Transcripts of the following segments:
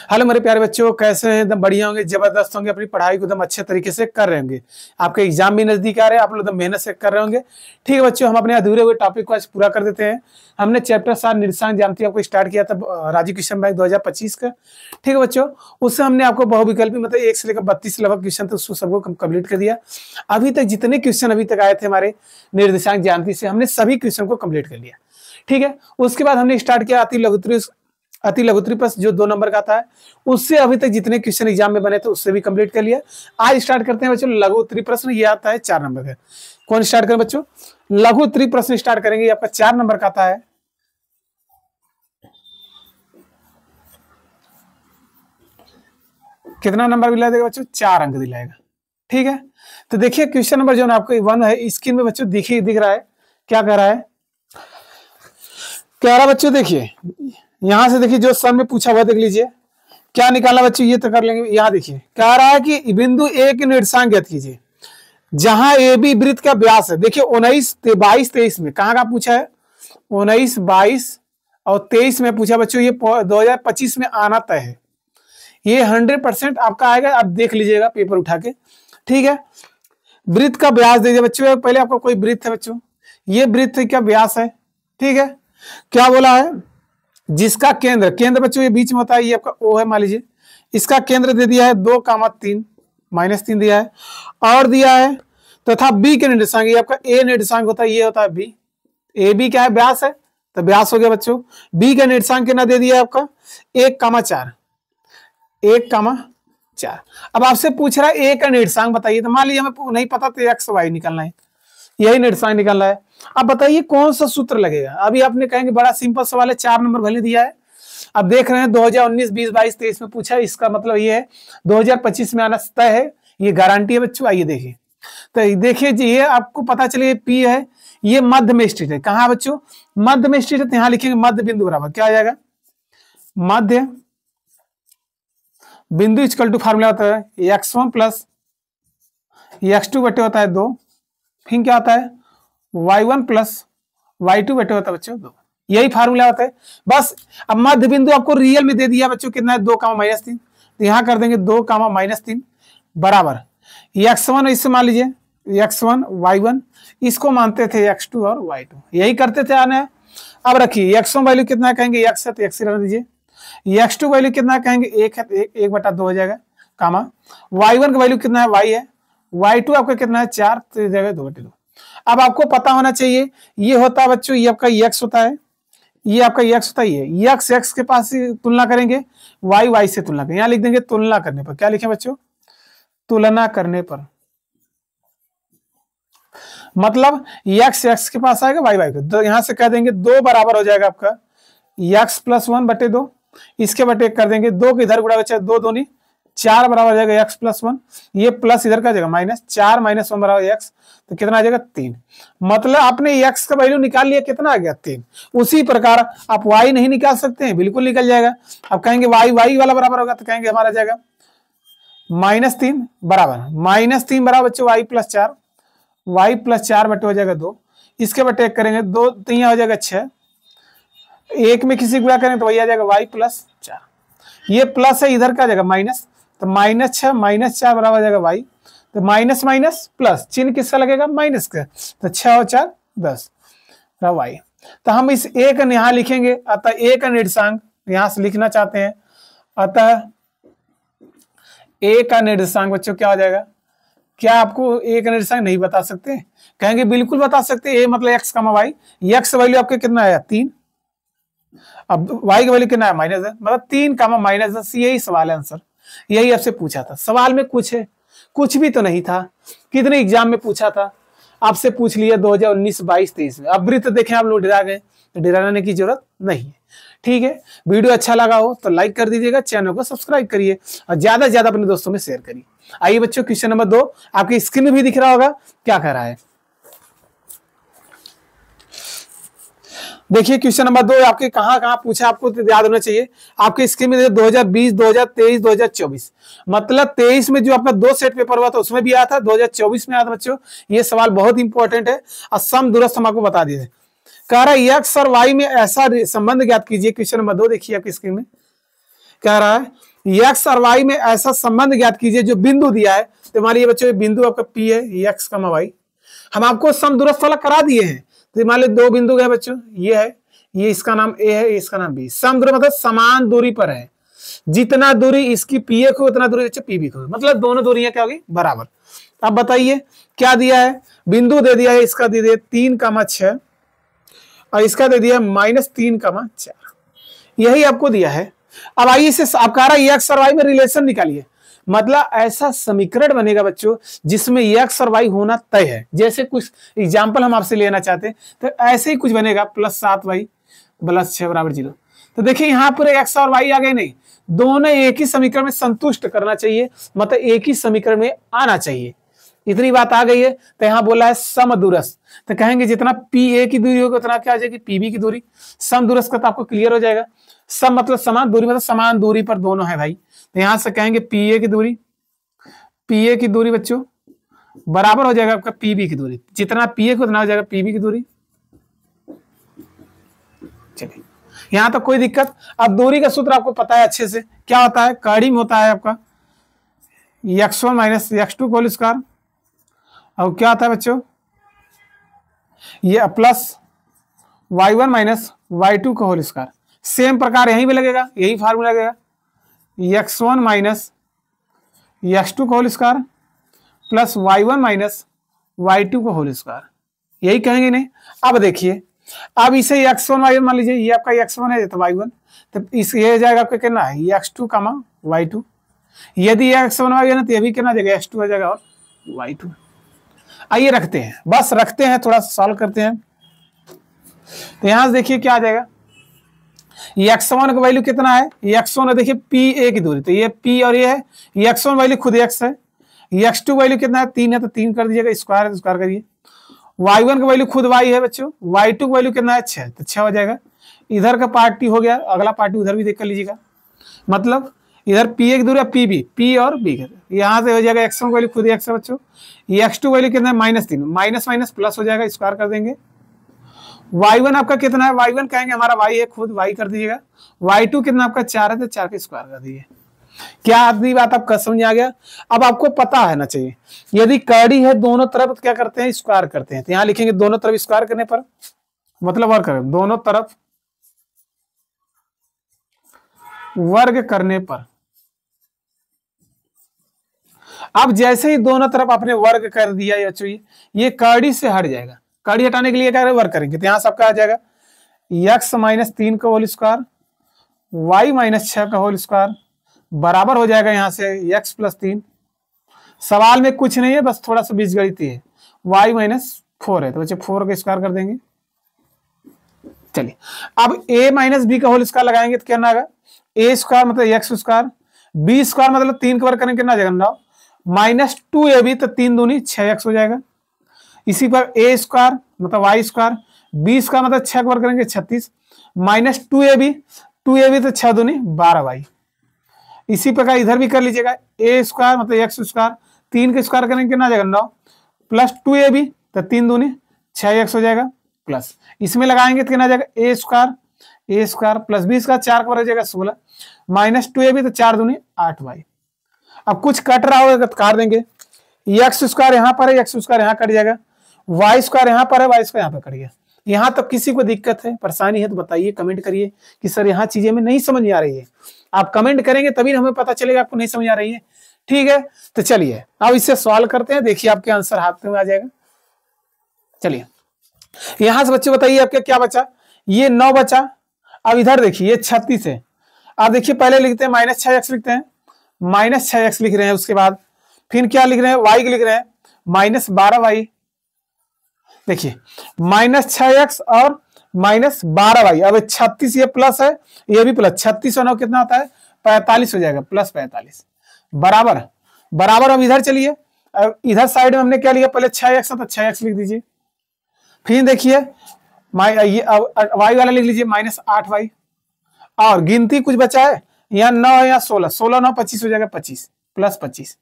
Hello मेरे प्यारे बच्चों, कैसे हैं? एकदम बढ़िया होंगे, जबरदस्त होंगे, अपनी पढ़ाई को एकदम अच्छे तरीके से कर रहे होंगे। आपके एग्जाम भी नजदीक आ रहे हैं, आप लोग एकदम मेहनत से कर रहे होंगे। ठीक है बच्चों, हम अपने अधूरे हुए टॉपिक को आज पूरा कर देते हैं। हमने चैप्टर 7 निर्देशांक ज्यामिति आपको स्टार्ट किया था राजीव क्वेश्चन बैंक 2025 का। ठीक है बच्चों, उससे हमने आपको बहुविकल्पी मतलब 1 से लेकर 32 लगभग क्वेश्चन थे, उसको सबको कंप्लीट कर दिया। अभी तक जितने क्वेश्चन अभी तक आए थे हमारे निर्देशांक ज्यामिति से, हमने सभी क्वेश्चन को कंप्लीट कर लिया। ठीक है, उसके बाद हमने स्टार्ट किया अति लघुत्तरी प्रश्न जो 2 नंबर का आता है, उससे अभी तक जितने क्वेश्चन एग्जाम में बने थे उससे भी कंप्लीट कर लिया। आज स्टार्ट करते हैं बच्चों लघु उत्तरी प्रश्न, ये आता है 4 नंबर का। कौन स्टार्ट करें बच्चों? लघु उत्तरी प्रश्न स्टार्ट करेंगे, आपका 4 नंबर का आता है। कितना नंबर दिला देगा बच्चों? 4 अंक दिलाएगा। ठीक है, तो देखिए क्वेश्चन नंबर जो आपको 1 है, स्क्रीन में बच्चों दिख रहा है। क्या कह रहा है? कह रहा बच्चों देखिए, यहां से देखिए जो सर में पूछा हुआ देख लीजिए क्या निकाला बच्चों, ये तो कर लेंगे। यहाँ देखिए कह रहा है कि बिंदु ए के निर्देशांक ज्ञात कीजिए जहां ए बी वृत्त का व्यास है। देखिए 19, 22, 23 में कहाँ का पूछा है? 19, 22 और 23 में पूछा बच्चों। ये 2025 में आना तय है, ये 100% आपका आएगा। आप देख लीजिएगा पेपर उठा के। ठीक है, वृत्त का व्यास दे दिया बच्चों। पहले आपका कोई वृत्त है बच्चों, ये वृत्त का व्यास है। ठीक है, क्या बोला है? जिसका केंद्र बच्चों ये बीच में होता है, ये आपका ओ है मान लीजिए। इसका केंद्र दे दिया है 2,3 -3 दिया है, और दिया है तथा बी के निर्देशांक, ये आपका ए निर्देशांक होता है, ये होता है बी। ए बी क्या है? व्यास है, तो व्यास हो गया बच्चों। बी का निर्देशांक कितना दे दिया है आपका? 1,4। 1,4। अब आपसे पूछ रहा है ए का निर्देशांक बताइए, तो मान लीजिए हमें नहीं पता तो एक्स वाई निकालना है, यही निर्देशांक निकालना है। अब बताइए कौन सा सूत्र लगेगा? अभी आपने कहेंगे बड़ा सिंपल सवाल है, 4 नंबर भले दिया है। अब देख रहे हैं 2019, 20, 22, 23 में पूछा है, इसका मतलब ये है 2025 में आना तय है, ये गारंटी है बच्चों। आइए देखिए, तो देखिए जी, ये आपको पता चले पी है, ये मध्य में स्थित है। कहाँ बच्चों? मध्य में स्थित है, तो यहाँ लिखेंगे मध्य बिंदु बराबर क्या आ जाएगा? मध्य बिंदु इक्वल टू फार्मूला होता है x1 प्लस x2 बटे होता है 2, फिर क्या होता है y1 प्लस y2 बटे होता है बच्चों 2। यही फार्मूला होता है बस। अब मध्य बिंदु आपको रियल में दे दिया बच्चों, कितना है? 2,-3, तो यहाँ कर देंगे 2,-3 बराबर x1, इससे मान लीजिए x1 y1, इसको मानते थे x2 और y2, यही करते थे आने। अब रखिए x1 वैल्यू कितना कहेंगे? x है, तो x रहने दीजिए। x2 वैल्यू कितना कहेंगे? 1 है, तो 1/2 हो जाएगा, कामा y1 का वैल्यू कितना है? y है। y2 आपका कितना है? 4, तो जगह 2/2। अब आपको पता होना चाहिए, ये होता है बच्चों, ये आपका x होता है, ये आपका x होता है, ये x के पास ही तुलना करेंगे, y से तुलना करेंगे। यहाँ लिख देंगे तुलना करने पर। क्या लिखें बच्चों? तुलना करने पर, मतलब x के पास आएगा, y को। तो यहाँ से कह देंगे 2 बराबर हो जाएगा आपका x + 1/2, इसके बटे 1 कर देंगे, 2 के इधर गुणा बचा 2 दूनी 4 बराबर हो जाएगा x + 1, ये प्लस इधर का जाएगा माइनस, 4 - 1 बराबर x, तो कितना आ जाएगा? 3। मतलब आपने x का वैल्यू निकाल लिया, कितना आ गया? 3। उसी प्रकार आप y नहीं निकाल सकते हैं? बिल्कुल निकल जाएगा। अब कहेंगे y वाला बराबर होगा, तो कहेंगे हमारा जाएगा -3 बराबर -3 बराबर बच्चों y + 4, y + 4 बटे हो जाएगा 2, इसके बटे 1 करेंगे, 2 3 हो जाएगा 6, 1 में किसी गुणा करेंगे तो वही आ जाएगा y + 4। ये प्लस है, इधर का जाएगा माइनस, तो -6 - 4 बराबर हो जाएगा y, तो माइनस माइनस प्लस, चिन्ह किसका लगेगा? माइनस का, तो 6 और 4 10 y। तो हम इस a का यहाँ लिखेंगे, अतः a का निर्देशांक यहां से लिखना चाहते हैं, अतः a का निर्देशांक बच्चों क्या हो जाएगा? क्या आपको a का निर्देशांक नहीं बता सकते? कहेंगे बिल्कुल बता सकते हैं। a मतलब x, y, x वैल्यू आपके कितना आया? 3। अब y का वैल्यू कितना है? -10, मतलब 3, -10। यही सवाल है, आंसर यही आपसे पूछा था। सवाल में कुछ है, कुछ भी तो नहीं था। कितने एग्जाम में पूछा था? आपसे पूछ लिया 2019, 22, 23 में। अब वृत्त देखें आप लोग डरा गए, तो डराने की जरूरत नहीं है। ठीक है, वीडियो अच्छा लगा हो तो लाइक कर दीजिएगा, चैनल को सब्सक्राइब करिए और ज्यादा से ज्यादा अपने दोस्तों में शेयर करिए। आइए बच्चों, क्वेश्चन नंबर 2 आपकी स्क्रीन में भी दिख रहा होगा, क्या कह रहा है? देखिए क्वेश्चन नंबर 2 आपके कहाँ पूछा, आपको तो याद होना चाहिए। आपके स्क्रीन में 2020, 2023, 2024, मतलब 23 में जो आपका 2 सेट पेपर हुआ था उसमें भी आया था, 2024 में आया था बच्चों। ये सवाल बहुत इंपॉर्टेंट है और सम दूरस्थ हम आपको बता दिए। कह रहा है x और y में ऐसा संबंध ज्ञात कीजिए। क्वेश्चन नंबर 2 देखिए आपकी स्क्रीन में, कह रहा है एक्स और वाई में ऐसा संबंध ज्ञात कीजिए जो बिंदु दिया है। तो मान लीजिए बच्चों ये बिंदु आपका पी है, एक्स कमा वाई, हम आपको समदूरस्थ वाला करा दिए हैं। तो मान लीजिए दो बिंदु गए बच्चों, ये है, ये इसका नाम ए है, इसका नाम बी। समदूर मतलब समान दूरी पर है, जितना दूरी इसकी पी ए को उतना दूरी पी बी को, मतलब दोनों दूरियां क्या होगी, बराबर। अब बताइए क्या दिया है, बिंदु दे दिया है, इसका दे दिया 3,6 और इसका दे दिया -3,4, यही आपको दिया है। अब आइए इसे आप कह रहा है एक्स और वाई में रिलेशन निकालिए, मतलब ऐसा समीकरण बनेगा बच्चों जिसमें एक्स और वाई होना तय है। जैसे कुछ एग्जाम्पल हम आपसे लेना चाहते हैं तो ऐसे ही कुछ बनेगा, +7y + 6 = 0। तो देखिए यहाँ पर एक्स और वाई आ गए, नहीं, दोनों एक ही समीकरण में संतुष्ट करना चाहिए, मतलब एक ही समीकरण में आना चाहिए। इतनी बात आ गई है। तो यहाँ बोला है समदूरस्थ, तो कहेंगे जितना पी ए की दूरी होगी उतना क्या आ जाएगी, पी बी की दूरी। समदूरस्थ का तो आपको क्लियर हो जाएगा, सम मतलब समान दूरी, मतलब समान दूरी पर दोनों है भाई। तो यहां से कहेंगे पी ए की दूरी बच्चों बराबर हो जाएगा आपका पी बी की दूरी, जितना पी ए को उतना हो जाएगा पी बी की दूरी। चलिए यहां तो कोई दिक्कत। अब दूरी का सूत्र आपको पता है अच्छे से, क्या होता है, कड़ी में होता है आपका x1 - x2 होल स्क्वायर, और क्या आता है बच्चों, ये प्लस y1 - y2 का होल स्क्वायर। सेम प्रकार यहीं भी लगेगा, यही फार्मूला लगेगा, x1 - x2 का whole square plus y1 - y2 का होल स्क्वायर, यही कहेंगे नहीं। अब देखिए, अब इसे x1 y1 मान लीजिए, ये आपका x1 है तो y1, तो इस ये जाएगा आपका कितना है x2, y2। यदि x1 y1 है तो ये भी कितना जाएगा, x2 हो जाएगा और y2। आइए रखते हैं, बस रखते हैं, थोड़ा सॉल्व करते हैं। तो यहां से देखिए क्या आ जाएगा, x1 का वैल्यू कितना है, x1 है देखिए पी ए की दूरी, तो ये p और ये है, x1 वैल्यू खुद x है, x2 वैल्यू कितना है 3 है, तो 3 कर दीजिएगा, स्क्वायर है स्क्वायर करिए। y1 का वैल्यू खुद y है बच्चों, y2 का वैल्यू कितना है 6, तो 6 हो जाएगा। इधर का पार्टी हो गया, अगला पार्टी उधर भी देख कर लीजिएगा, मतलब इधर पी ए की दूरी पी बी, पी और बी, यहाँ से हो जाएगा x1 वैल्यू खुद x है बच्चों, x2 वैल्यू कितना है -3, माइनस माइनस प्लस हो जाएगा, स्क्वायर कर देंगे। y1 आपका कितना है, y1 कहेंगे हमारा y है खुद, y कर दीजिएगा। y2 कितना आपका 4 है, तो 4 का स्क्वायर कर दीजिए। क्या आदमी बात आपका समझ आ गया। अब आपको पता है ना चाहिए, यदि कड़ी है दोनों तरफ क्या करते हैं, स्क्वायर करते हैं। तो यहाँ लिखेंगे दोनों तरफ स्क्वायर करने पर, मतलब वर्ग करें, दोनों तरफ वर्ग करने पर। अब जैसे ही दोनों तरफ आपने वर्ग कर दिया या चाहिए, ये कड़ी से हट जाएगा। कड़ी हटाने के लिए क्या वर्ग करेंगे, तो यहां सबका आ जाएगा x - 3 का होल स्क्वायर, y - 6 का होल स्क्वायर बराबर हो जाएगा यहां से x + 3। सवाल में कुछ नहीं है, बस थोड़ा सा बीजगणिती है, y - 4 है, तो बच्चे 4 का स्क्वायर कर देंगे। चलिए अब a - b का होल स्क्वायर लगाएंगे तो क्या आएगा, a स्क्वायर मतलब x स्क्वायर, b स्क्वायर मतलब 3 का वर्ग करेंगे कितना आ जाएगा 9, -2ab, तो 3 दूनी 6x हो जाएगा। इसी पर a स्क्वायर मतलब y स्क्वायर, b स्क्वायर मतलब 6 का वर्ग करेंगे 36, -2ab, 2ab तो 6 दूनी 12y। इसी प्रकार इधर भी कर लीजिएगा, a स्क्वायर मतलब x स्क्वायर, 3 का स्क्वायर करेंगे कितना आ जाएगा 9, प्लस 2ab, तो 3 दूनी 6x हो जाएगा, प्लस इसमें लगाएंगे तो कितना आ जाएगा a square plus b square 4 का वर्ग हो जाएगा 16, -2ab, तो 4 दूनी 8y। अब कुछ कट रहा होगा तो काट देंगे, एक्स स्क्वायर यहाँ पर है, एक्स स्क्वायर यहाँ कट जाएगा, वाई स्क्वायर यहाँ पर है, वाई स्क्वायर यहाँ पर कट गया। यहाँ तक किसी को दिक्कत है, परेशानी है तो बताइए, कमेंट करिए कि सर यहाँ चीजें हमें नहीं समझ आ रही है। आप कमेंट करेंगे तभी हमें पता चलेगा आपको नहीं समझ आ रही है। ठीक है, तो चलिए अब इससे सवाल करते हैं, देखिए आपके आंसर हाथ में आ जाएगा। चलिए यहां से बच्चे बताइए आपके क्या बचा, ये 9 बचा। अब इधर देखिए ये 36 है। अब देखिए पहले लिखते हैं -6x लिखते हैं, -6x लिख रहे हैं, उसके बाद फिर क्या लिख रहे हैं, y लिख रहे हैं -12y। देखिए -6x और -12y। अब 36 ये प्लस है, ये भी प्लस, 36 और 9 कितना होता है 45 हो जाएगा, +45 बराबर बराबर। अब इधर चलिए, अब इधर साइड में हमने क्या लिया, पहले 6x है तो 6x लिख दीजिए। फिर देखिए वाई वाला लिख लीजिए -8y, और गिनती कुछ बचा है, यहाँ 9 है, यहाँ 16, 16 9 25 हो जाएगा, 25 +25।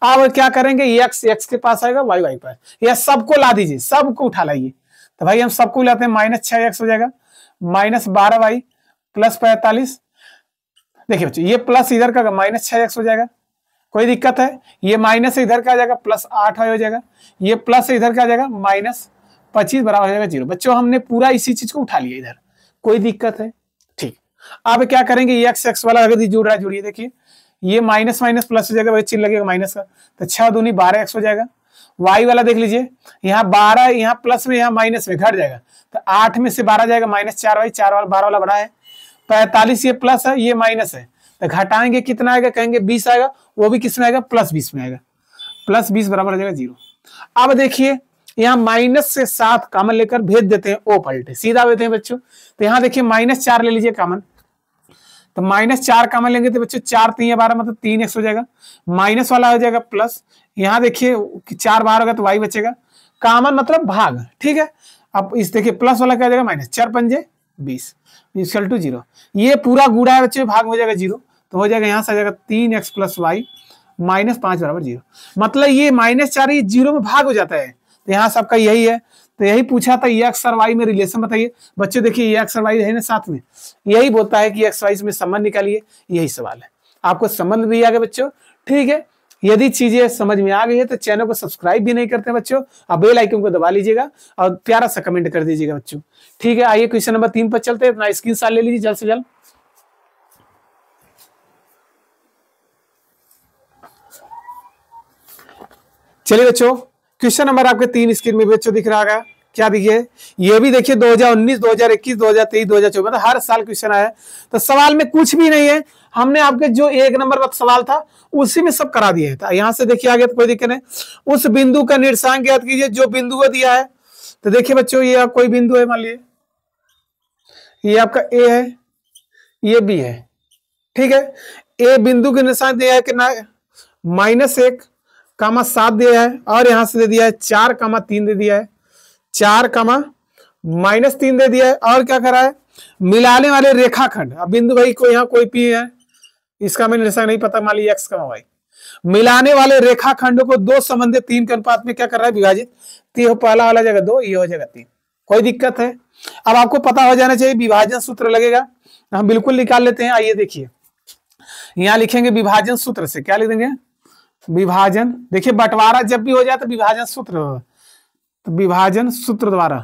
अब क्या करेंगे, x के पास आएगा, y पर, यह सबको ला दीजिए, सबको उठा लाइए। तो भाई हम सबको लाते हैं, -6x हो जाएगा, -12y +45, देखिए बच्चों, ये प्लस इधर का -6x हो जाएगा, कोई दिक्कत है। ये माइनस इधर का आ जाएगा +8 हो जाएगा, ये प्लस इधर का आ जाएगा -25 बराबर हो जाएगा 0। बच्चों हमने पूरा इसी चीज को उठा लिया इधर, कोई दिक्कत है, ठीक। अब क्या करेंगे, ये x वाला अगर जुड़ रहा है जुड़िए, देखिए ये माइनस माइनस प्लस हो जाएगा, वही चिन्ह लगेगा माइनस का, तो 6 दूनी 12x हो जाएगा। y वाला देख लीजिए, यहाँ 12, यहाँ प्लस में, यहाँ माइनस में घट जाएगा, तो 8 में से 12 जाएगा -4y, 4 वाला 12 वाला बड़ा है, 45 ये प्लस है, ये माइनस है, तो घटाएंगे कितना आएगा, कहेंगे 20 आएगा, वो भी किस में आएगा, +20 में आएगा, +20 बराबर हो जाएगा 0। अब देखिए यहाँ माइनस से 7 कॉमन लेकर भेज देते हैं ओ पलटे, सीधा देते हैं बच्चों। तो यहाँ देखिए -4 ले लीजिए कॉमन, तो -4 कॉमन लेंगे तो बच्चों 4 3 12 मतलब 3x हो जाएगा, माइनस वाला हो जाएगा प्लस, यहाँ देखिए 4 बाहर होगा तो y बचेगा, कॉमन मतलब भाग, ठीक है। अब इस देखिए प्लस वाला क्या हो जाएगा, -4 पंजे 20 इक्वल टू 0। ये पूरा गुड़ा है बच्चों, भाग हो जाएगा 0, तो हो जाएगा यहाँ से आ जाएगा 3x + y -5 बराबर 0। मतलब ये -4 ये 0 में भाग हो जाता है, तो यहाँ सबका यही है। तो यही पूछा था, x और y में रिलेशन बताइए। बच्चों देखिए x और y है ना साथ में, यही बोलता है कि x y में संबंध निकालिए, यही सवाल है। आपको संबंध भी आ गया बच्चों, ठीक है। यदि चीजें समझ में आ गई है तो चैनल को सब्सक्राइब भी नहीं करते बच्चों, अब बेल आइकन को दबा लीजिएगा और प्यारा सा कमेंट कर दीजिएगा बच्चों, ठीक है। आइए क्वेश्चन नंबर 3 पर चलते हैं, अपना स्क्रीनशॉट ले लीजिए जल्द से जल्द। चलिए बच्चों, क्वेश्चन नंबर आपके 3 स्क्रीन में बच्चों दिख रहा है, क्या देखिए, ये भी देखिए 2019, 2021, 2023, 2024 मतलब हर साल क्वेश्चन आया है। तो सवाल में कुछ भी नहीं है, हमने आपके जो 1 नंबर सवाल था उसी में सब करा दिए था। यहाँ से देखिए आगे तो कोई दिक्कत नहीं, उस बिंदु का निर्देशांक ज्ञात कीजिए जो बिंदु को दिया है। तो देखिए बच्चों, ये कोई बिंदु है, मान लीजिए ये आपका ए है, ये बी है, ठीक है। ए बिंदु के निर्देशांक दिया है कितना, -1, 7 दिया है, और यहां से दे दिया है 4, 3 दे दिया है, 4, -3 दे दिया है, और क्या करा है, मिलाने वाले रेखाखंड। अब बिंदु भाई को यहाँ कोई पी है, इसका मैं निर्देशांक नहीं पता, मान लीजिए x, y, मिलाने वाले रेखाखंडों को 2 संबंधित 3 के अनुपात में क्या कर रहा है, विभाजित। तो पहला वाला जगह 2, ये हो जाएगा 3, कोई दिक्कत है। अब आपको पता हो जाना चाहिए, विभाजन सूत्र लगेगा, हम बिल्कुल निकाल लेते हैं। आइए देखिए, यहाँ लिखेंगे विभाजन सूत्र से, क्या लिख देंगे, विभाजन। देखिए बंटवारा जब भी हो जाए तो विभाजन सूत्र, तो विभाजन सूत्र द्वारा।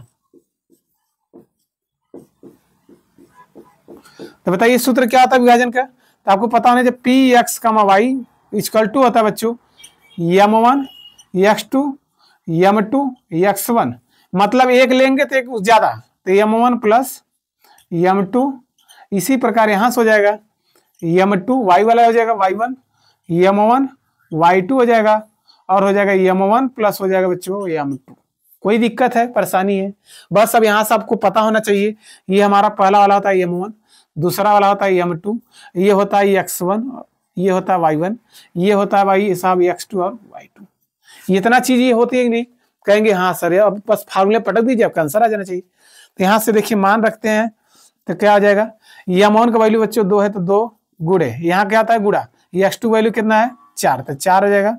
तो बताइए सूत्र क्या होता है विभाजन का, तो आपको पता होना चाहिए, px, y इक्वल टू होता है बच्चों m1 x2 m2 x1, मतलब एक लेंगे तो एक ज्यादा, तो m1 + m2। इसी प्रकार यहां से हो जाएगा m2, y वाला हो जाएगा y1, m1 y2 हो जाएगा, और हो जाएगा m1 प्लस हो जाएगा बच्चों m2। कोई दिक्कत है, परेशानी है, बस अब यहाँ से आपको पता होना चाहिए। ये हमारा पहला वाला होता है m1, दूसरा वाला होता है m2, ये होता है x1, ये होता है y1, ये होता है भाई साहब x2 और y2। इतना चीज ये होती है नहीं, कहेंगे हाँ सर, अब बस फार्मूले पटक दीजिए, आपका आंसर आ जाना चाहिए। तो यहाँ से देखिए मान रखते हैं, तो क्या आ जाएगा, m1 का वैल्यू बच्चों 2 है, तो 2 गुड़े, यहाँ क्या आता है गुड़ा, ये x2 वैल्यू कितना है 4, तो 4 हो जाएगा,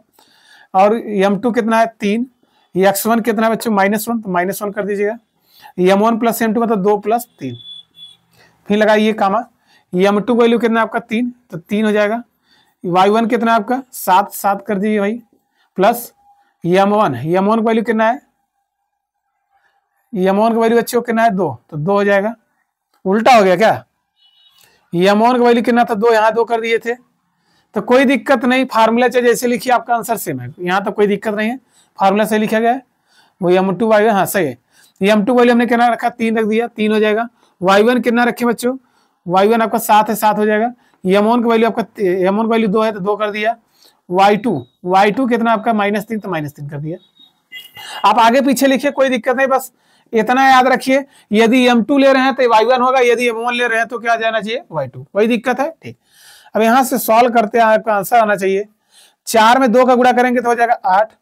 और m2 कितना है 3, ये x1 कितना है बच्चों -1, तो -1 कर दीजिएगा, m1 + m2 मतलब 2 + 3, फिर लगाइए कामा, m2 वैल्यू कितना है आपका 3, तो 3 हो जाएगा, y1 कितना है आपका 7, 7 कर दीजिए भाई, प्लस m1 का वैल्यू कितना है, m1 का वैल्यू बच्चों कितना है 2, तो 2 हो जाएगा। उल्टा हो गया क्या, m1 का वैल्यू कितना था 2, यहाँ 2 कर दिए थे, तो कोई दिक्कत नहीं, फार्मूला चाहे जैसे लिखिए आपका आंसर सेम है, यहाँ तो कोई दिक्कत नहीं है, फार्मूला से लिखा गया है वो m2 y1, हाँ सही है। m2 वैल्यू हमने कितना रखा 3 रख दिया, 3 हो जाएगा। y1 कितना रखे बच्चों, y1 आपका 7 है, 7 हो जाएगा। m1 का वैल्यू आपका m1 का वैल्यू 2 है, तो 2 कर दिया। y2 कितना आपका -3, तो -3 कर दिया। आप आगे पीछे लिखिए, कोई दिक्कत नहीं, बस इतना याद रखिए, यदि m2 ले रहे हैं तो y1 होगा, यदि m1 ले रहे हैं तो क्या जाना चाहिए y2, कोई दिक्कत है, ठीक। अब यहां से सॉल्व करते हैं, आपका आंसर आना चाहिए, 4 में 2 का गुणा करेंगे तो हो जाएगा 8,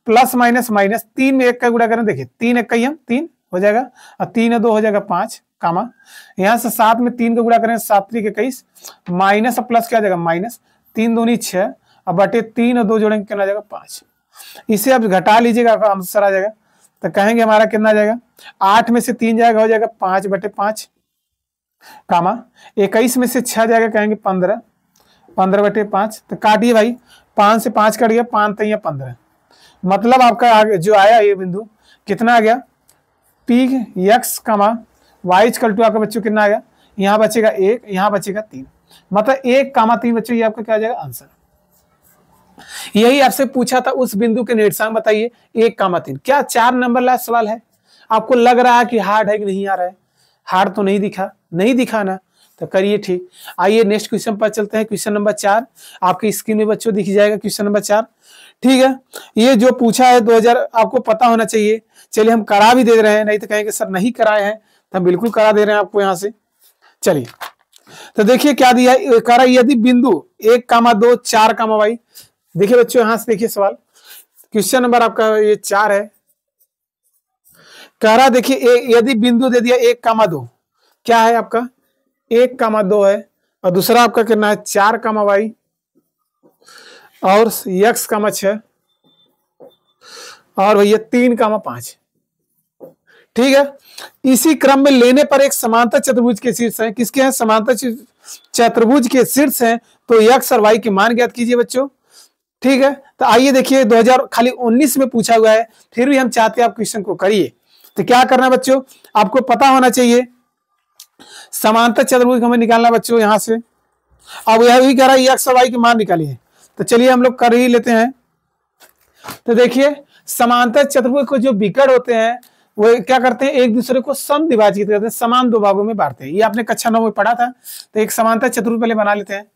प्लस माइनस माइनस 3 में 1 का गुणा करें, देखिए 3 1 हम 3 हो जाएगा, और 3 2 हो जाएगा 5, कामा यहाँ से 7 में 3 का गुणा करें 7 3 21, माइनस और प्लस क्या आ जाएगा माइनस, 3 दूनी 6, अब बटे 3 और 2 जोड़ेंगे कितना आ जाएगा 5। इसे आप घटा लीजिएगा, आपका आंसर आ जाएगा। तो कहेंगे हमारा कितना आ जाएगा, 8 में से 3 जाएगा हो जाएगा 5 बटे 5, कामा 21 में से 6 जाएगा, कहेंगे 15, 15/5, तो काटिए भाई, 5 से 5 कट गया, 5 3 15, मतलब आपका जो आया ये बिंदु कितना आ गया, पी एक्स कमा वाई इक्वल टू आपका बच्चों कितना आ गया, यहाँ बचेगा 1, यहाँ बचेगा 3, मतलब 1, 3 बच्चों, ये आपका क्या आ जाएगा आंसर। यही आपसे पूछा था उस बिंदु के निर्देशांक बताइए 1, 3, क्या 4 नंबर लास्ट सवाल है। आपको लग रहा है कि हार्ड है कि नहीं आ रहा है, हार्ड तो नहीं दिखा ना, तो करिए ठीक। आइए नेक्स्ट क्वेश्चन पर चलते हैं, क्वेश्चन नंबर 4 आपकी स्क्रीन में बच्चों दिख जाएगा, क्वेश्चन नंबर 4, ठीक है। ये जो पूछा है 2000 आपको पता होना चाहिए, चलिए हम करा भी दे रहे हैं, नहीं तो कहेंगे सर नहीं कराए हैं, तो हम बिल्कुल करा दे रहे हैं आपको यहाँ से। चलिए तो देखिए क्या दिया है, कह रहा है यदि बिंदु 1, 2, 4, वाई, देखिए बच्चों यहाँ से देखिए सवाल, क्वेश्चन नंबर आपका ये 4 है, कह रहा देखिए यदि बिंदु दे दिया 1, 2, क्या है आपका 1, 2 है, और दूसरा आपका कितना है 4, वाई, और x, 6, और भैया 3, 5, ठीक है। इसी क्रम में लेने पर एक समांतर चतुर्भुज के शीर्ष है, किसके हैं, समांतर चतुर्भुज के शीर्ष हैं, तो x और y के मान ज्ञात कीजिए बच्चों, ठीक है। तो आइए देखिए 2019 में पूछा हुआ है, फिर भी हम चाहते हैं आप क्वेश्चन को करिए। तो क्या करना है बच्चों, आपको पता होना चाहिए समांतर चतुर्भुज हमें निकालना बच्चों यहाँ से। अब यह भी कह रहा है x और y के मान निकालिए, तो चलिए हम लोग कर ही लेते हैं। तो देखिए समांतर चतुर्भुज को जो विकर्ण होते हैं वो क्या करते हैं, एक दूसरे को समद्विभाजित करते हैं, समान दो भागों में बांटते हैं। ये आपने कक्षा 9 में पढ़ा था। तो एक समांतर चतुर्भुज पहले बना लेते हैं।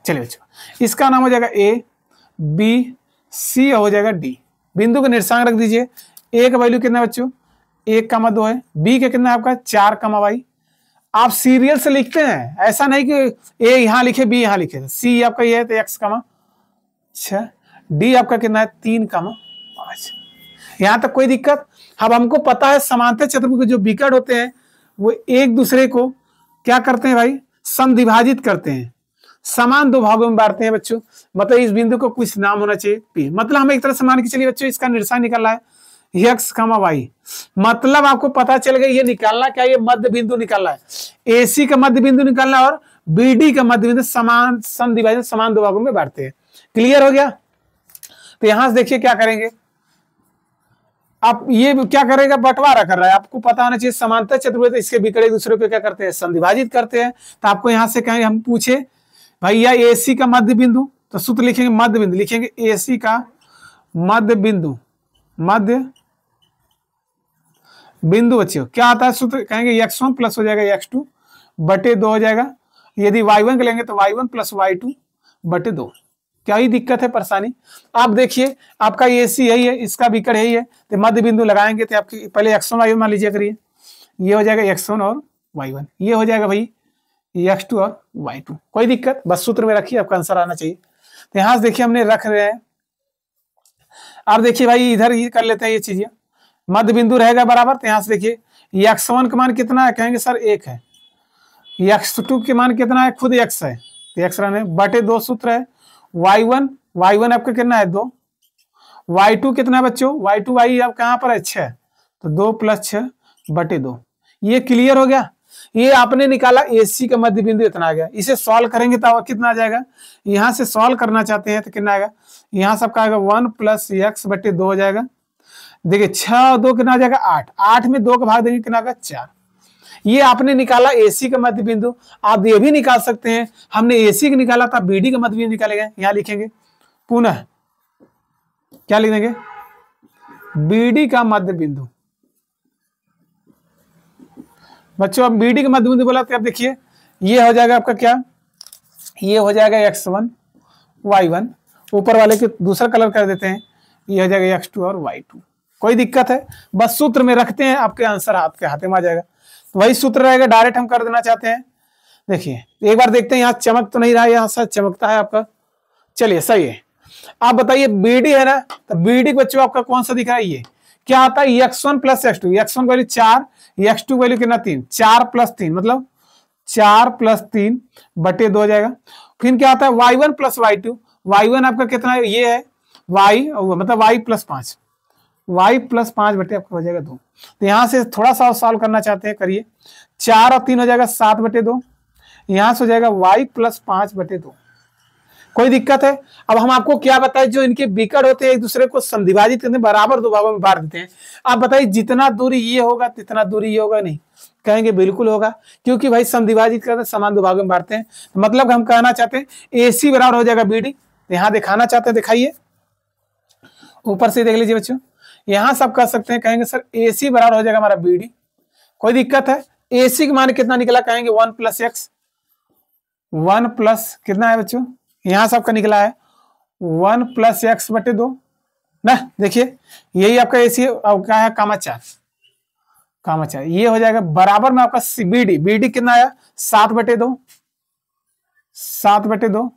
चलिए बच्चों, इसका नाम हो जाएगा ए, बी, सी हो जाएगा डी। बिंदु का निर्देशांक रख दीजिए। ए का वैल्यू कितना है बच्चों, 1, 2 है। बी का कितना है आपका 4, वाई। आप सीरियल से लिखते हैं, ऐसा नहीं कि ए यहां लिखे बी यहां लिखे। सी आपका ये है तो x, अच्छा, डी आपका कितना है 3, 5। यहां तक कोई दिक्कत। अब हमको पता है समांतर चतुर्भुज के जो विकर्ण होते हैं वो एक दूसरे को क्या करते हैं भाई, समद्विभाजित करते हैं, समान दो भागों में बांटते हैं बच्चों। मतलब इस बिंदु को कुछ नाम होना चाहिए पी। मतलब हमें एक तरह से मान के चलिए बच्चों इसका निर्देशांक निकालना है x, वाई। मतलब आपको पता चल गया ये निकालना क्या, ये मध्य बिंदु निकालना है, एसी का मध्य बिंदु निकालना और बीडी का मध्य बिंदु समान समद्विभाजित समान दो भागों में बांटते हैं। क्लियर हो गया। तो यहां से देखिए क्या करेंगे आप, ये क्या करेगा, बंटवारा कर रहा है। आपको पता होना चाहिए समांतर चतुर्भुज इसके विकर्ण एक दूसरे को क्या करते हैं, समद्विभाजित करते हैं। तो आपको यहां से कहेंगे, हम पूछे भैया एसी का मध्य बिंदु, तो सूत्र लिखेंगे मध्य बिंदु, लिखेंगे एसी का मध्य बिंदु, मध्य बिंदु बच्चों क्या आता है सूत्र, कहेंगे x1 प्लस हो जाएगा x2 बटे 2 हो जाएगा। यदि y1 लेंगे तो y1 प्लस y2 बटे 2। क्या ही दिक्कत है, परेशानी। आप देखिए आपका एसी यही है, इसका विकर्ण यही है, तो मध्य बिंदु लगाएंगे तो आपकी पहले x1 y1 मान लीजिए करिए, ये हो जाएगा x1 और y1, ये हो जाएगा भाई x2 और y2। कोई दिक्कत, बस सूत्र में रखिए, आपका आंसर आना चाहिए। तो यहां से देखिए हमने रख रहे हैं। अब देखिए भाई इधर ही कर लेते हैं ये चीजें, मध्य बिंदु रहेगा बराबर। तो यहां से देखिए x1 का मान कितना है, कहेंगे सर 1 है। x2 के मान कितना है, खुद x है, तो x रहने बटे 2 सूत्र है। y1 आपका कितना है 2, y2 कितना है बच्चों, y2 y आप कहां पर है 6, तो 2 + 6 बटे 2। ये क्लियर हो गया। ये आपने निकाला एसी का मध्य बिंदु इतना आ गया। इसे सॉल्व करेंगे तो कितना आ जाएगा, यहां से सॉल्व करना चाहते हैं तो कितना आएगा, यहां सबका आएगा 1 + x बटे 2 हो जाएगा। देखिए 6 और 2 कितना आ जाएगा 8, 8 में 2 का भाग देंगे कितना आएगा 4। ये आपने निकाला एसी का मध्य बिंदु। आप ये भी निकाल सकते हैं, हमने एसी का निकाला था, बीडी का मध्य बिंदु निकालेंगे। यहां लिखेंगे पुनः क्या लिख देंगे, बीडी का मध्य बिंदु। बच्चों अब बीडी का मध्य बिंदु बोला तो आप देखिए ये हो जाएगा आपका क्या, ये हो जाएगा x1 y1, ऊपर वाले के दूसरा कलर कर देते हैं, ये हो जाएगा x2 और y2। कोई दिक्कत है, बस सूत्र में रखते हैं, आपके आंसर आपके हाथ में आ जाएगा। तो वही सूत्र रहेगा, डायरेक्ट हम कर देना चाहते हैं। देखिए एक बार देखते हैं, यहाँ चमक तो नहीं रहा है, यहाँ से चमकता है आपका। चलिए सही है। आप बताइए बीडी है ना, तो बीडी बच्चों आपका कौन सा दिख रहा है, ये क्या आता है x1 + x2। x1 value 4, x2 value कितना 3, 4 + 3 मतलब 4 + 3 बटे 2 हो जाएगा। फिर क्या आता है y1 + y2, y1 आपका कितना है, ये है y मतलब y + 5, वाई प्लस 5 बटे आपका हो जाएगा 2। तो यहाँ से थोड़ा सा सॉल्व करना चाहते हैं, करिए। 4 और 3 हो जाएगा 7 बटे 2। यहाँ से हो जाएगा वाई प्लस 5 बटे 2। कोई दिक्कत है? अब हम आपको क्या बताएं, जो इनके विकर्ण होते हैं एक दूसरे को समद्विभाजित करते हैं, बराबर दो भागों में बांट देते हैं। आप बताइए जितना दूरी ये होगा तितना दूरी ये होगा? नहीं, कहेंगे बिल्कुल होगा, क्योंकि भाई समद्विभाजित करते हैं, समान दो भागों में बांटते हैं। मतलब हम कहना चाहते हैं AC बराबर हो जाएगा BD। यहाँ दिखाना चाहते हैं, दिखाइए, ऊपर से देख लीजिए बच्चों। यहाँ सब कह सकते हैं, कहेंगे सर AC बराबर हो जाएगा हमारा BD। कोई दिक्कत है? AC का मान कितना निकला? कहेंगे 1 + x। 1 प्लस कितना है बच्चों? यहाँ सबका निकला है 1 + x बटे 2 ना। देखिए यही आपका AC अब क्या है, कामा 4। ये हो जाएगा बराबर में आपका BD कितना आया? 7 बटे 2। 7 बटे 2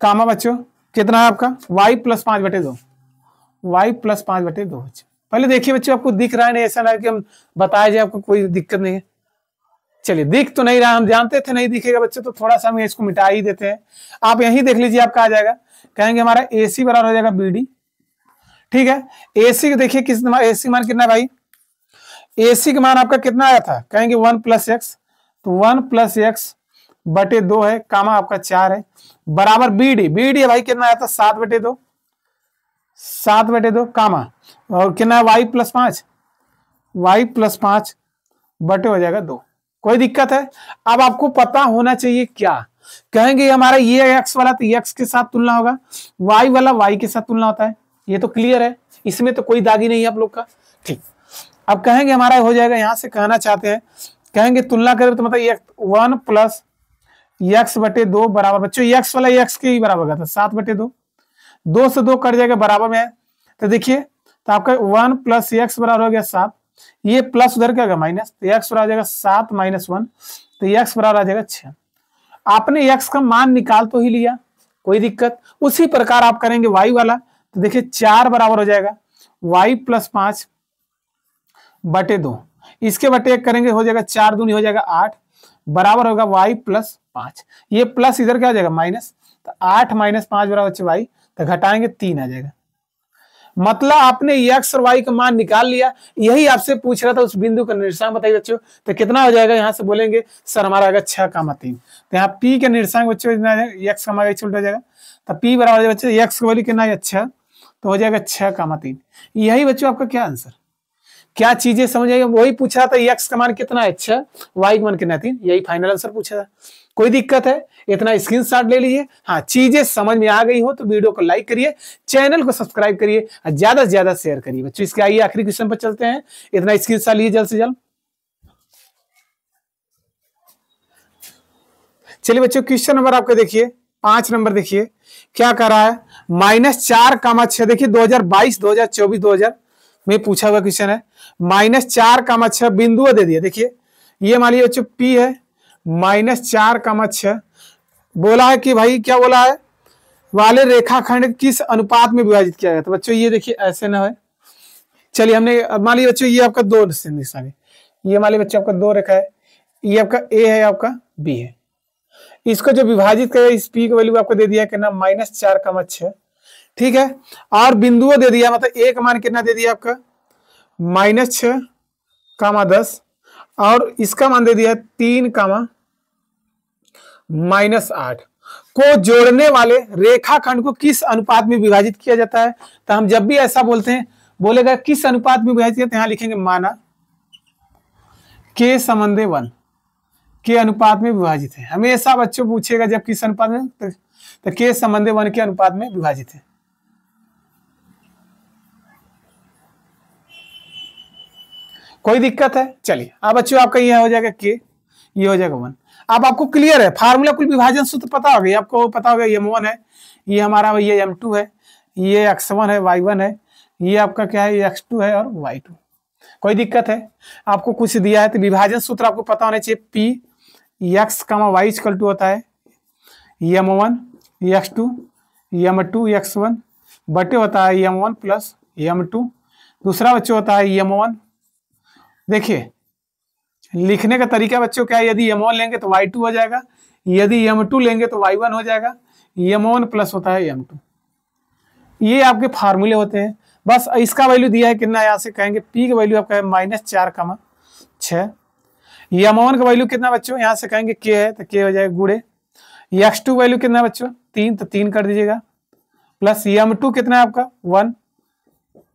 कामा बच्चों कितना है आपका? y प्लस 5 बटे 2। y प्लस 5 बटे 2। पहले देखिए बच्चों, आपको दिख रहा है नहीं? ऐसा ना कि हम बताया जाए, आपको कोई दिक्कत नहीं है। चलिए, दिख तो नहीं रहा, हम जानते थे नहीं दिखेगा बच्चों, तो थोड़ा सा हम इसको मिटा ही देते हैं। आप यहीं देख लीजिए, आपका आ जाएगा, कहेंगे हमारा AC बराबर हो जाएगा BD। ठीक है, AC को देखिए किस AC मान कितना भाई? AC का मान आपका कितना आया था? कहेंगे 1 + x। तो 1 + x बटे 2 है, कामा आपका 4 है, बराबर BD भाई कितना आया था? 7 बटे 2। 7 बटे 2 कामा, और कितना है? y plus 5। y प्लस 5 बटे हो जाएगा 2। कोई दिक्कत है? अब आपको पता होना चाहिए क्या, कहेंगे हमारा ये x वाला तो x के साथ तुलना होगा, y वाला y के साथ तुलना होता है। ये तो क्लियर है, इसमें तो कोई दागी नहीं है आप लोग का। ठीक, अब कहेंगे हमारा हो जाएगा, यहां से कहना चाहते हैं, कहेंगे तुलना करें तो मतलब 1 + x बटे 2 बराबर बच्चों x वाला x के ही बराबर होगा, तो 7 बटे 2। 2 से 2 कट जाएगा, बराबर में है। तो देखिए, तो आपका 1 + x बराबर हो गया 7। ये प्लस उधर क्या होगा? माइनस। तो x बराबर आ जाएगा 7 - 1, तो x बराबर आ जाएगा 6। आपने x का मान निकाल तो ही लिया, कोई दिक्कत। उसी प्रकार आप करेंगे y वाला, तो देखिए 4 बराबर हो जाएगा y प्लस 5 बटे 2। इसके बटे 1 करेंगे, हो जाएगा 4 दूनी हो जाएगा 8, बराबर होगा y प्लस 5। ये प्लस इधर क्या हो जाएगा? माइनस। तो 8 - 5 बराबर y, तो घटाएंगे 3 आ जाएगा। मतलब आपने x और y का मान निकाल लिया। यही आपसे पूछ रहा था, उस बिंदु का निर्देशांक बताइए बच्चों। तो कितना हो जाएगा? यहाँ से बोलेंगे सर हमारा आएगा 6,3। तो यहाँ p का निर्देशांक बच्चों x का हमारा हो जाएगा, तो p बराबर हो जाएगा बच्चों x की वैल्यू कितना है? 6, तो हो जाएगा 6,3। यही बच्चों आपका क्या आंसर? क्या चीजें समझ आएगी? वही पूछा था, x का मान कितना है? 6, y का मान कितना है? 3। यही फाइनल आंसर पूछा था। कोई दिक्कत है? इतना स्क्रीनशॉट ले लीजिए। हाँ, चीजें समझ में आ गई हो तो वीडियो को लाइक करिए, चैनल को सब्सक्राइब करिए और ज्यादा से ज्यादा शेयर करिए बच्चों। इसके आइए आखिरी क्वेश्चन पर चलते हैं। इतना स्क्रीनशॉट लीजिए जल्द से जल्द। चलिए बच्चों, क्वेश्चन नंबर आपका देखिए 5 नंबर, देखिए क्या कर रहा है। -4,6 देखिए 2022, 2024, 2000 में पूछा हुआ क्वेश्चन है। -4,6 बिंदु दे दिया। देखिए ये मान लीजिए बच्चों P है, -4,6 बोला है कि भाई क्या बोला है, वाले रेखाखंड किस अनुपात में विभाजित किया गया। तो बच्चों ये देखिए ऐसे ना है। चलिए हमने मान लीजिए बच्चों ये आपका 2 निशान है, ये मान लीजिए बच्चों आपका 2 रेखा है, ये आपका A है, आपका B है। इसको जो विभाजित करेगा, इस P का वैल्यू आपको दे दिया कितना? -4,6। ठीक है, और बिंदुओं दे दिया, मतलब A का मान कितना दे दिया आपका? -6,10, और इसका मान दे दिया 3,-8 को जोड़ने वाले रेखाखंड को किस अनुपात में विभाजित किया जाता है। तो हम जब भी ऐसा बोलते हैं, बोलेगा किस अनुपात में विभाजित किया, तो यहां लिखेंगे माना k/1 के अनुपात में विभाजित है। हमेशा बच्चों पूछेगा जब किस अनुपात में, तो k/1 के अनुपात में विभाजित है। कोई दिक्कत है? चलिए अब बच्चों आपका यह हो जाएगा k, ये हो जाएगा 1। अब आपको क्लियर है, फार्मूला कुल विभाजन सूत्र पता हो गया आपको, पता होगा m1 है, ये हमारा ये m2 है, ये x1 है, y1 है, ये आपका क्या है, ये x2 है और y2। कोई दिक्कत है? आपको कुछ दिया है तो विभाजन सूत्र आपको पता होना चाहिए। p x, y = होता है m1 x2 m2 x1 बटे होता है m1 + m2। दूसरा बच्चों होता है m1, देखिए लिखने का तरीका बच्चों क्या है, यदि m1 लेंगे तो y2 हो जाएगा, यदि m2 लेंगे तो y1 हो जाएगा, m1 प्लस होता है m2। ये आपके फार्मूले होते हैं। बस इसका वैल्यू दिया है कितना, यहाँ से कहेंगे पी का वैल्यू आपका है -4, 6। M1 का वैल्यू कितना बच्चों, यहाँ से कहेंगे के है तो के हो जाएगा गुड़े। x2 वैल्यू कितना है बच्चों 3, तो 3 कर दीजिएगा, प्लस M2 कितना है आपका 1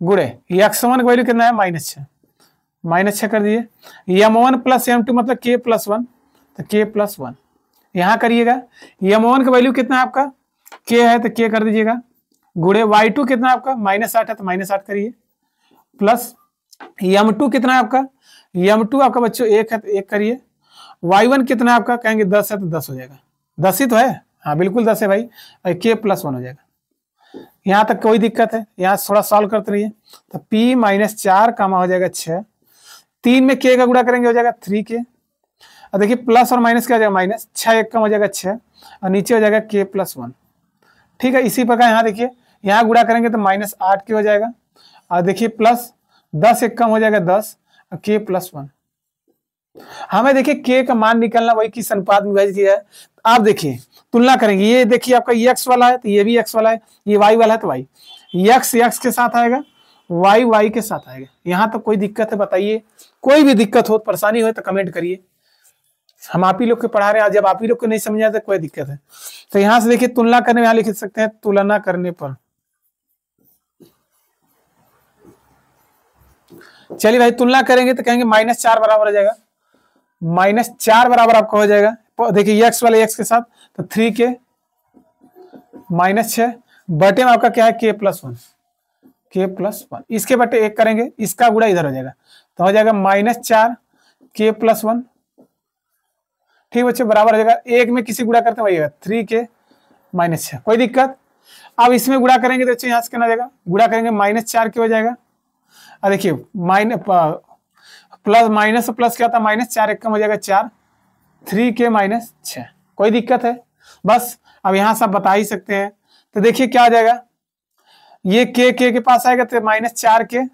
गुड़े x1 का वैल्यू कितना है -6, -6 कर दीजिए। M1 प्लस M2 मतलब k प्लस 1, तो k प्लस 1 यहाँ करिएगा। M1 का वैल्यू कितना है आपका k है तो k कर दीजिएगा, गुड़े y2 कितना है आपका -8 है तो -8 करिए, प्लस M2 कितना है आपका, M2 आपका बच्चों 1 है तो 1 करिए। y1 कितना है आपका, कहेंगे 10 है तो 10 हो जाएगा, 10 ही तो है, हाँ बिल्कुल 10 है भाई, और k प्लस 1 हो जाएगा। यहाँ तक कोई दिक्कत है, यहाँ थोड़ा सॉल्व करते रहिए। तो p -4 कामा हो जाएगा 6, 3 में k का गुणा करेंगे हो जाएगा 3k, और देखिए प्लस और माइनस क्या हो जाएगा माइनस, 6 1 कम हो जाएगा 6, और नीचे हो जाएगा k प्लस 1। ठीक है, इसी प्रकार यहाँ देखिए यहाँ गुणा करेंगे तो -8 k हो जाएगा, और देखिए प्लस 10 1 कम हो जाएगा 10, और k प्लस 1। हमें देखिए k का मान निकालना, वही किस अनुपात में विभाजित किया है। आप देखिए तुलना करेंगे, ये देखिए आपका ये x वाला है तो ये भी x वाला है, ये y वाला है तो y, x x के साथ आएगा, y y के साथ आएगा। यहाँ तो कोई दिक्कत है बताइए, कोई भी दिक्कत हो परेशानी हो तो कमेंट करिए, हम आप ही लोग को पढ़ा रहे हैं। जब आप ही लोग को नहीं समझ आता कोई दिक्कत है तो यहाँ से देखिए तुलना करने में यहाँ लिख सकते हैं, तुलना करने पर। चलिए भाई तुलना करेंगे तो कहेंगे -4 बराबर हो जाएगा, -4 बराबर आपका हो जाएगा, देखिए x वाले x के साथ तो 3k -6 बटे में आपका क्या है k प्लस 1, k प्लस 1 इसके बटे 1 करेंगे, इसका गुणा इधर हो जाएगा तो हो जाएगा -4 k प्लस 1। ठीक बच्चे बराबर हो जाएगा, एक में किसी गुणा करते हैं वही 3k -6, कोई दिक्कत। अब इसमें गुणा करेंगे तो यहाँ से क्या हो जाएगा, गुणा करेंगे -4 के हो जाएगा, और देखिए प्लस माइनस प्लस क्या था -4 1 कम हो जाएगा 4, 3k -6, कोई दिक्कत है। बस अब यहाँ से आप बता ही सकते हैं, तो देखिए क्या हो जाएगा, ये k के पास आएगा तो -4k,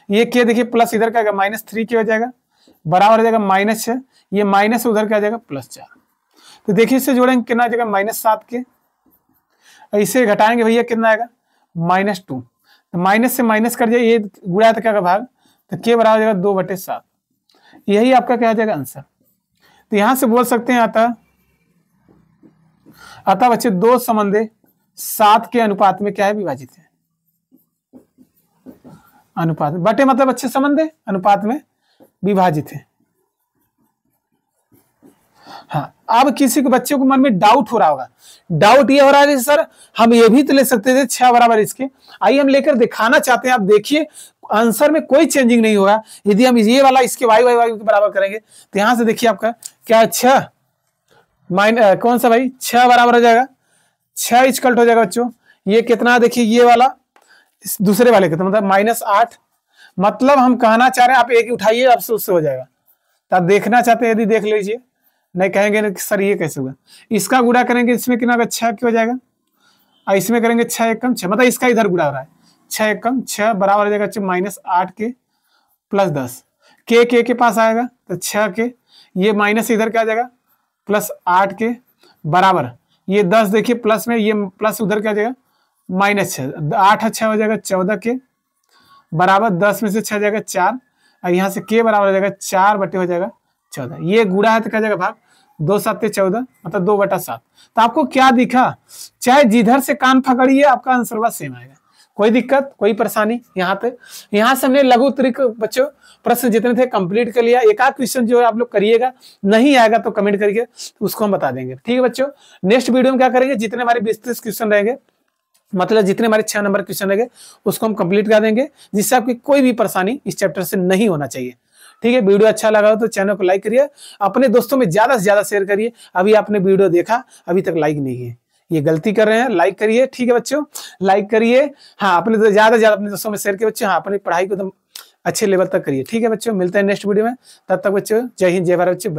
ये k देखिए प्लस इधर क्या आएगा -3k हो जाएगा, बराबर हो जाएगा -6, ये माइनस उधर क्या आ जाएगा +4। तो देखिए इससे जोड़ेंगे कितना आ जाएगा -7k, इसे घटाएंगे भैया कितना आएगा -2, तो माइनस से माइनस कर दिया, ये गुणा तो क्या का भाग, तो k बराबर हो जाएगा 2/7, यही आपका क्या आ जाएगा आंसर। तो यहां से बोल सकते हैं अतः बच्चे 2 संबंधे 7 के अनुपात में क्या है विभाजित है, अनुपात बटे मतलब अच्छे संबंधे अनुपात में विभाजित है। हाँ, अब किसी को बच्चे को मन में डाउट हो रहा होगा, डाउट ये हो रहा है सर हम ये भी तो ले सकते थे 6 बराबर इसके, आइए हम लेकर दिखाना चाहते हैं। आप देखिए आंसर में कोई चेंजिंग नहीं होगा, यदि हम ये वाला इसके y के बराबर करेंगे तो यहां से देखिए आपका क्या 6 कौन सा भाई 6 बराबर हो जाएगा, 6 इक्वल हो जाएगा बच्चों, ये कितना देखिए ये वाला इस दूसरे वाले कितना मतलब -8, मतलब हम कहना चाह रहे हैं आप एक ही उठाइए आपसे उससे हो जाएगा। तो आप देखना चाहते हैं यदि देख लीजिए, नहीं कहेंगे ना सर ये कैसे हुआ, इसका गुणा करेंगे इसमें कितना होगा 6 हो जाएगा, और इसमें करेंगे 6 1 कम 6, मतलब इसका इधर गुणा हो रहा है 6 1 कम 6 बराबर हो जाएगा -8k प्लस 10, k के पास आएगा तो 6k, ये माइनस इधर क्या आ जाएगा +8k बराबर ये 10 देखिए प्लस में ये प्लस उधर क्या आ जाएगा -6, 8 6 हो जाएगा 14k बराबर 10 में से 6 जाएगा 4, और यहाँ से k बराबर हो जाएगा 4 बटे हो जाएगा 14, ये गुणा है तो क्या जाएगा भाग 2 7 14 मतलब 2/7। तो आपको क्या दिखा, चाहे जिधर से कान पकड़िए आपका आंसर बस सेम आएगा, कोई दिक्कत कोई परेशानी। यहाँ से हमने लघु त्रिक बच्चों प्रश्न जितने थे कंप्लीट कर लिया, एक आध क्वेश्चन जो है आप लोग करिएगा, नहीं आएगा तो कमेंट करिए उसको हम बता देंगे। ठीक है बच्चों, नेक्स्ट वीडियो में क्या करेंगे, जितने हमारे 20-30 क्वेश्चन रहेंगे मतलब जितने हमारे 6 नंबर क्वेश्चन रहेंगे उसको हम कंप्लीट कर देंगे, जिससे आपकी कोई भी परेशानी इस चैप्टर से नहीं होना चाहिए। ठीक है, वीडियो अच्छा लगा हो तो चैनल को लाइक करिए, अपने दोस्तों में ज्यादा से ज्यादा शेयर करिए। अभी आपने वीडियो देखा अभी तक लाइक नहीं है, ये गलती कर रहे हैं, लाइक करिए। ठीक है बच्चों, लाइक करिए, हाँ अपने तो ज्यादा से ज्यादा अपने दोस्तों में शेयर करिए बच्चों, हाँ अपनी पढ़ाई को एकदम अच्छे लेवल तक करिए। ठीक है बच्चों, मिलते हैं नेक्स्ट वीडियो में, तब तक बच्चों जय हिंद जय भारत बच्चों।